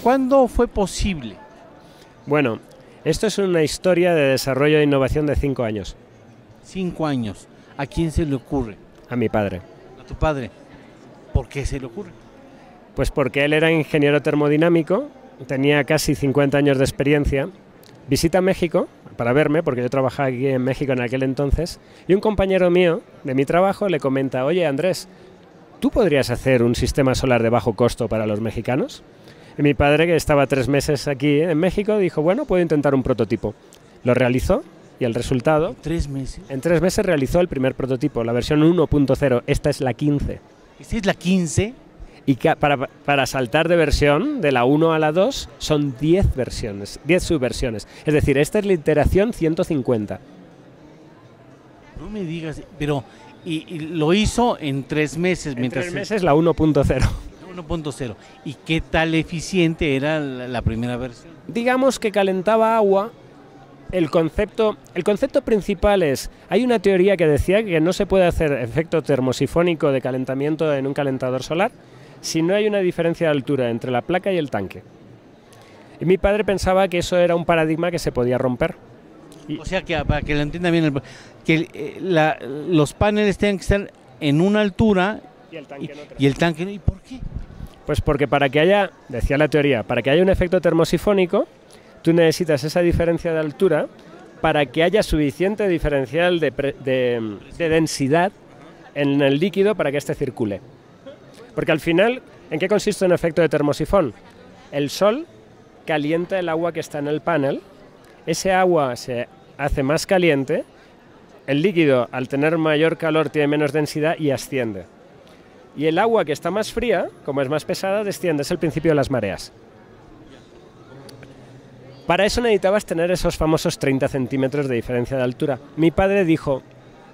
¿Cuándo fue posible? Bueno, esto es una historia de desarrollo e innovación de 5 años. 5 años. ¿A quién se le ocurre? A mi padre. A tu padre. ¿Por qué se le ocurre? Pues porque él era ingeniero termodinámico, tenía casi 50 años de experiencia, visita México para verme, porque yo trabajaba aquí en México en aquel entonces, y un compañero mío de mi trabajo le comenta: oye, Andrés, ¿tú podrías hacer un sistema solar de bajo costo para los mexicanos? Y mi padre, que estaba 3 meses aquí en México, dijo: bueno, puedo intentar un prototipo. Lo realizó y el resultado... ¿3 meses? En 3 meses realizó el primer prototipo, la versión 1.0, esta es la 15. ¿Esta es la 15? Y para saltar de versión, de la 1 a la 2, son 10 versiones, 10 subversiones. Es decir, esta es la iteración 150. No me digas, pero y lo hizo en 3 meses. En 3 meses la 1.0. 1.0. ¿Y qué tal eficiente era la primera versión? Digamos que calentaba agua. El concepto principal es, hay una teoría que decía que no se puede hacer efecto termosifónico de calentamiento en un calentador solar si no hay una diferencia de altura entre la placa y el tanque. Y mi padre pensaba que eso era un paradigma que se podía romper. O sea, que para que lo entienda bien, los paneles tienen que estar en una altura y el tanque en otra. Y el tanque no. ¿Y por qué? Pues porque para que haya, decía la teoría, para que haya un efecto termosifónico, tú necesitas esa diferencia de altura para que haya suficiente diferencial de densidad en el líquido para que éste circule. Porque al final, ¿en qué consiste un efecto de termosifón? El sol calienta el agua que está en el panel, ese agua se hace más caliente, el líquido al tener mayor calor tiene menos densidad y asciende. Y el agua que está más fría, como es más pesada, desciende, es el principio de las mareas. Para eso necesitabas tener esos famosos 30 centímetros de diferencia de altura. Mi padre dijo: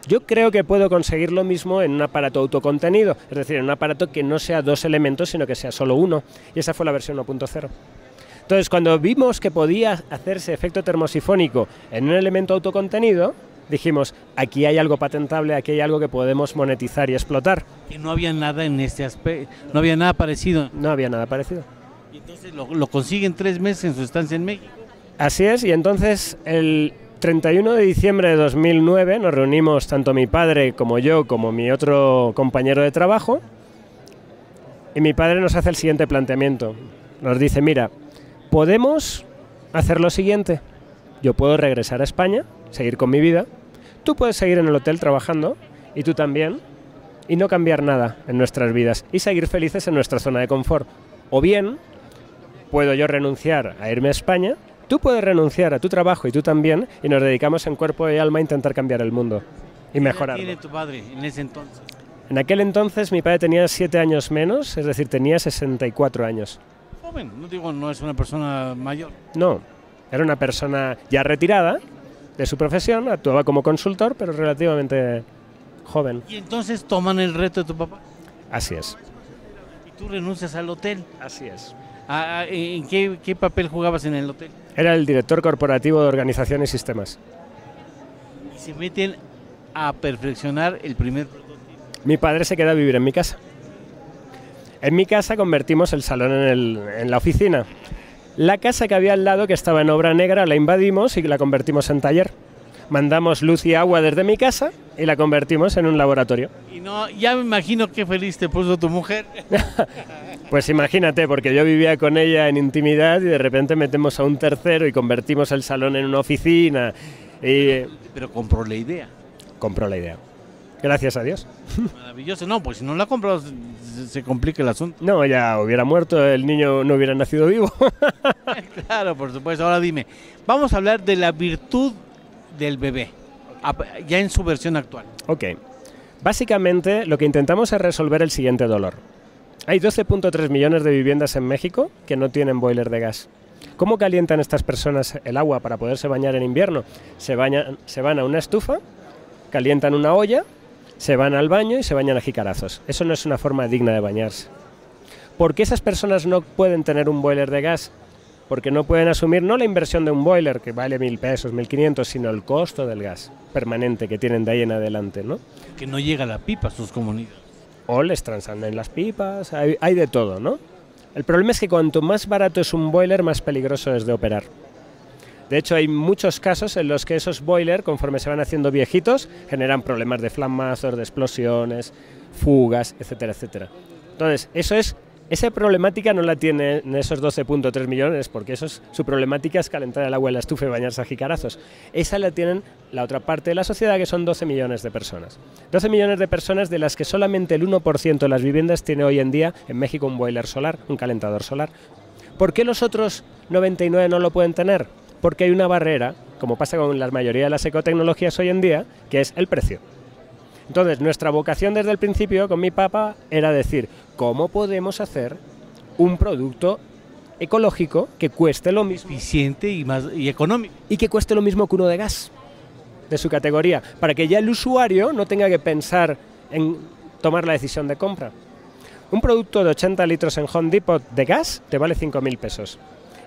yo creo que puedo conseguir lo mismo en un aparato autocontenido, es decir, en un aparato que no sea 2 elementos, sino que sea solo uno. Y esa fue la versión 1.0. Entonces, cuando vimos que podía hacerse efecto termosifónico en un elemento autocontenido, dijimos: aquí hay algo patentable, aquí hay algo que podemos monetizar y explotar. Que no había nada en este aspecto, no había nada parecido. No había nada parecido. Y entonces lo consiguen 3 meses en su estancia en México. Así es, y entonces el 31 de diciembre de 2009 nos reunimos tanto mi padre como yo, como mi otro compañero de trabajo, y mi padre nos hace el siguiente planteamiento. Nos dice: mira, podemos hacer lo siguiente, yo puedo regresar a España, seguir con mi vida, tú puedes seguir en el hotel trabajando, y tú también, y no cambiar nada en nuestras vidas, y seguir felices en nuestra zona de confort. O bien, puedo yo renunciar a irme a España, tú puedes renunciar a tu trabajo y tú también, y nos dedicamos en cuerpo y alma a intentar cambiar el mundo y mejorarlo. ¿Qué edad tiene tu padre en ese entonces? En aquel entonces mi padre tenía 7 años menos, es decir, tenía 64 años. Joven, no digo, no es una persona mayor. No, era una persona ya retirada de su profesión, actuaba como consultor, pero relativamente joven. ¿Y entonces toman el reto de tu papá? Así es. ¿Y tú renuncias al hotel? Así es. ¿En qué papel jugabas en el hotel? Era el director corporativo de organización y sistemas. Y se meten a perfeccionar el primer prototipo. Mi padre se queda a vivir en mi casa. En mi casa convertimos el salón en la oficina. La casa que había al lado, que estaba en obra negra, la invadimos y la convertimos en taller. Mandamos luz y agua desde mi casa y la convertimos en un laboratorio. Y no, ya me imagino qué feliz te puso tu mujer. Pues imagínate, porque yo vivía con ella en intimidad y de repente metemos a un tercero y convertimos el salón en una oficina. Pero compró la idea. Compró la idea. Gracias a Dios. Maravilloso. No, pues si no la compró se complica el asunto. No, ya hubiera muerto, el niño no hubiera nacido vivo. Claro, por supuesto. Ahora dime, vamos a hablar de la virtud del bebé, ya en su versión actual. Ok. Básicamente lo que intentamos es resolver el siguiente dolor. Hay 12.3 millones de viviendas en México que no tienen boiler de gas. ¿Cómo calientan estas personas el agua para poderse bañar en invierno? Se van a una estufa, calientan una olla, se van al baño y se bañan a jicarazos. Eso no es una forma digna de bañarse. ¿Por qué esas personas no pueden tener un boiler de gas? Porque no pueden asumir no la inversión de un boiler, que vale 1.000 pesos, 1.500, sino el costo del gas permanente que tienen de ahí en adelante, ¿no? Que no llega la pipa a sus comunidades. O les transan en las pipas, hay de todo, ¿no? El problema es que cuanto más barato es un boiler, más peligroso es de operar. De hecho, hay muchos casos en los que esos boilers, conforme se van haciendo viejitos, generan problemas de flamazos, de explosiones, fugas, etcétera, etcétera. Entonces, esa problemática no la tiene en esos 12.3 millones, porque su problemática es calentar el agua en la estufa y bañarse a jicarazos. Esa la tienen la otra parte de la sociedad, que son 12 millones de personas. 12 millones de personas de las que solamente el 1% de las viviendas tiene hoy en día en México un boiler solar, un calentador solar. ¿Por qué los otros 99 no lo pueden tener? Porque hay una barrera, como pasa con la mayoría de las ecotecnologías hoy en día, que es el precio. Entonces, nuestra vocación desde el principio con mi papá era decir, ¿cómo podemos hacer un producto ecológico que cueste lo mismo? Eficiente y económico. Y que cueste lo mismo que uno de gas, de su categoría, para que ya el usuario no tenga que pensar en tomar la decisión de compra. Un producto de 80 litros en Home Depot de gas te vale 5.000 pesos.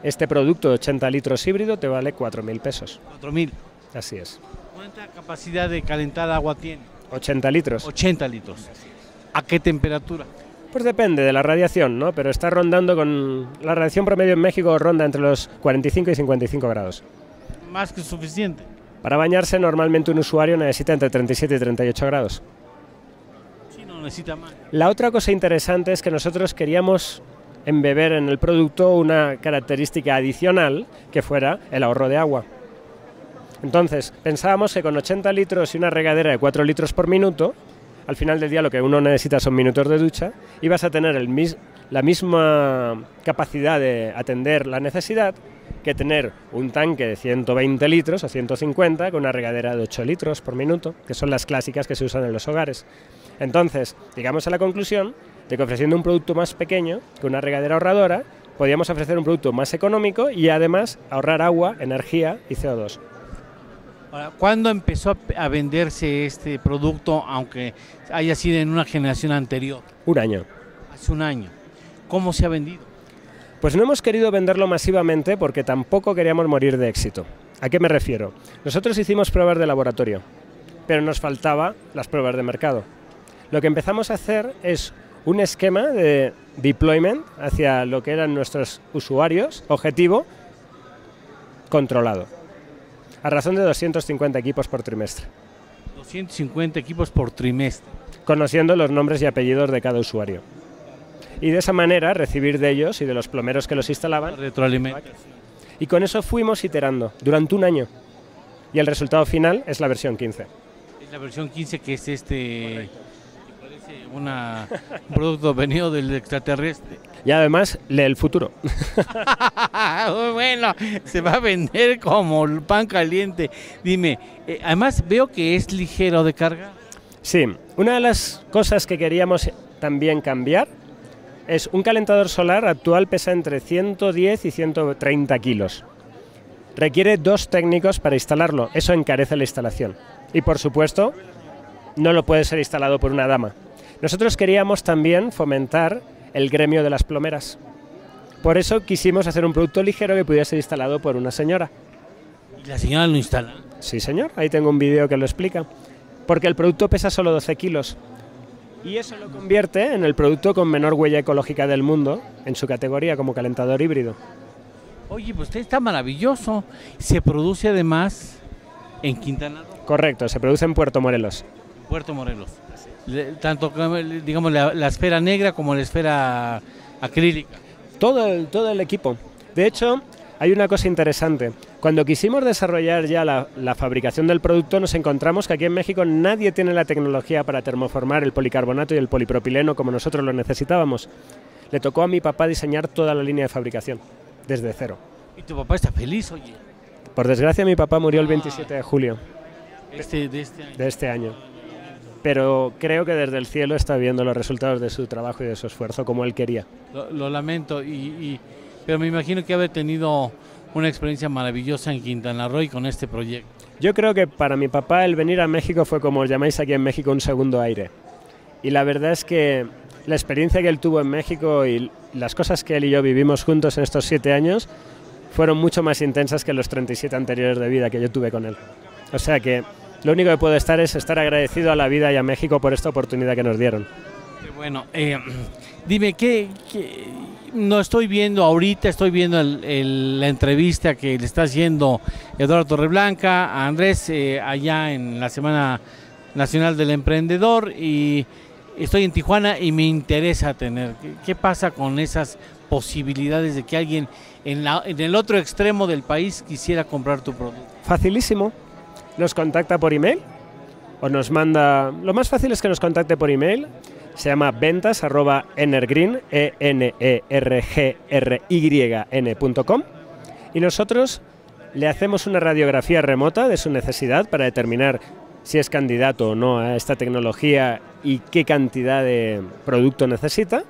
Este producto de 80 litros híbrido te vale 4.000 pesos. 4.000. Así es. ¿Cuánta capacidad de calentar agua tiene? 80 litros. 80 litros. ¿A qué temperatura? Pues depende de la radiación, ¿no? Pero está rondando con... La radiación promedio en México ronda entre los 45 y 55 grados. Más que suficiente. Para bañarse normalmente un usuario necesita entre 37 y 38 grados. Sí, no necesita más. La otra cosa interesante es que nosotros queríamos embeber en el producto una característica adicional que fuera el ahorro de agua. Entonces, pensábamos que con 80 litros y una regadera de 4 litros por minuto, al final del día lo que uno necesita son minutos de ducha, ibas a tener la misma capacidad de atender la necesidad que tener un tanque de 120 litros o 150 con una regadera de 8 litros por minuto, que son las clásicas que se usan en los hogares. Entonces, llegamos a la conclusión de que ofreciendo un producto más pequeño, con una regadera ahorradora, podíamos ofrecer un producto más económico y además ahorrar agua, energía y CO2. Ahora, ¿cuándo empezó a venderse este producto, aunque haya sido en una generación anterior? Un año. Hace un año. ¿Cómo se ha vendido? Pues no hemos querido venderlo masivamente porque tampoco queríamos morir de éxito. ¿A qué me refiero? Nosotros hicimos pruebas de laboratorio, pero nos faltaban las pruebas de mercado. Lo que empezamos a hacer es un esquema de deployment hacia lo que eran nuestros usuarios, objetivo, controlado, a razón de 250 equipos por trimestre. 250 equipos por trimestre. Conociendo los nombres y apellidos de cada usuario. Y de esa manera recibir de ellos y de los plomeros que los instalaban. Retroalimentación. Y con eso fuimos iterando durante un año. Y el resultado final es la versión 15. Es la versión 15 que es que parece un producto venido del extraterrestre. Y además lee el futuro. Bueno, se va a vender como el pan caliente. Dime, además veo que es ligero de carga. Sí, una de las cosas que queríamos también cambiar es un calentador solar actual pesa entre 110 y 130 kilos. Requiere 2 técnicos para instalarlo, eso encarece la instalación. Y por supuesto, no lo puede ser instalado por una dama. Nosotros queríamos también fomentar el gremio de las plomeras. Por eso quisimos hacer un producto ligero que pudiera ser instalado por una señora. ¿Y la señora lo instala? Sí, señor, ahí tengo un vídeo que lo explica. Porque el producto pesa solo 12 kilos. Y eso lo convierte en el producto con menor huella ecológica del mundo en su categoría como calentador híbrido. Oye, pues está maravilloso. Se produce además en Quintana Roo. Correcto, se produce en Puerto Morelos. Puerto Morelos. Tanto, digamos, la esfera negra como la esfera acrílica. Todo el equipo. De hecho, hay una cosa interesante. Cuando quisimos desarrollar ya la fabricación del producto, nos encontramos que aquí en México nadie tiene la tecnología para termoformar el policarbonato y el polipropileno como nosotros lo necesitábamos. Le tocó a mi papá diseñar toda la línea de fabricación, desde cero. ¿Y tu papá está feliz, oye? Por desgracia, mi papá murió el 27 de julio de este año. Pero creo que desde el cielo está viendo los resultados de su trabajo y de su esfuerzo como él quería. Lo lamento, pero me imagino que haber tenido una experiencia maravillosa en Quintana Roo y con este proyecto. Yo creo que para mi papá el venir a México fue, como os llamáis aquí en México, un segundo aire. Y la verdad es que la experiencia que él tuvo en México y las cosas que él y yo vivimos juntos en estos 7 años fueron mucho más intensas que los 37 anteriores de vida que yo tuve con él. O sea que lo único que puedo estar agradecido a la vida y a México por esta oportunidad que nos dieron. Bueno, dime, no estoy viendo ahorita, estoy viendo la entrevista que le está haciendo Eduardo Torreblanca a Andrés allá en la Semana Nacional del Emprendedor, y estoy en Tijuana y me interesa tener. ¿Qué pasa con esas posibilidades de que alguien en el otro extremo del país quisiera comprar tu producto? Facilísimo. Nos contacta por email o nos manda... Lo más fácil es que nos contacte por email. Se llama ventas@energreen, ENERGRYN.com, y nosotros le hacemos una radiografía remota de su necesidad para determinar si es candidato o no a esta tecnología y qué cantidad de producto necesita.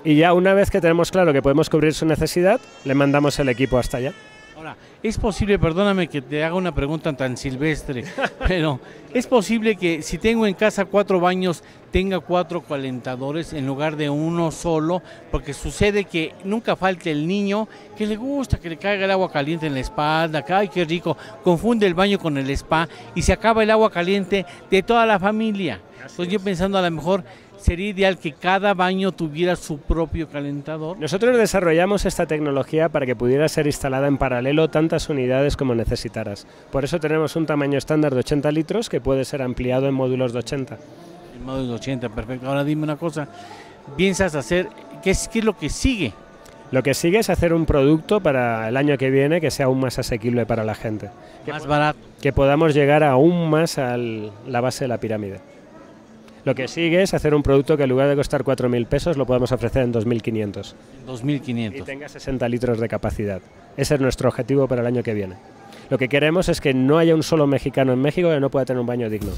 Y ya una vez que tenemos claro que podemos cubrir su necesidad, le mandamos el equipo hasta allá. Ahora, es posible, perdóname que te haga una pregunta tan silvestre, pero es posible que si tengo en casa 4 baños, tenga 4 calentadores en lugar de uno solo, porque sucede que nunca falte el niño que le gusta que le caiga el agua caliente en la espalda, que ay, qué rico, confunde el baño con el spa y se acaba el agua caliente de toda la familia. Entonces yo pensando, a lo mejor sería ideal que cada baño tuviera su propio calentador. Nosotros desarrollamos esta tecnología para que pudiera ser instalada en paralelo tantas unidades como necesitaras. Por eso tenemos un tamaño estándar de 80 litros que puede ser ampliado en módulos de 80. En módulos de 80, perfecto. Ahora dime una cosa, ¿piensas hacer, qué es lo que sigue? Lo que sigue es hacer un producto para el año que viene que sea aún más asequible para la gente. Más barato. Que podamos llegar aún más a la base de la pirámide. Lo que sigue es hacer un producto que en lugar de costar 4.000 pesos lo podemos ofrecer en 2.500. 2.500. Y tenga 60 litros de capacidad. Ese es nuestro objetivo para el año que viene. Lo que queremos es que no haya un solo mexicano en México que no pueda tener un baño digno.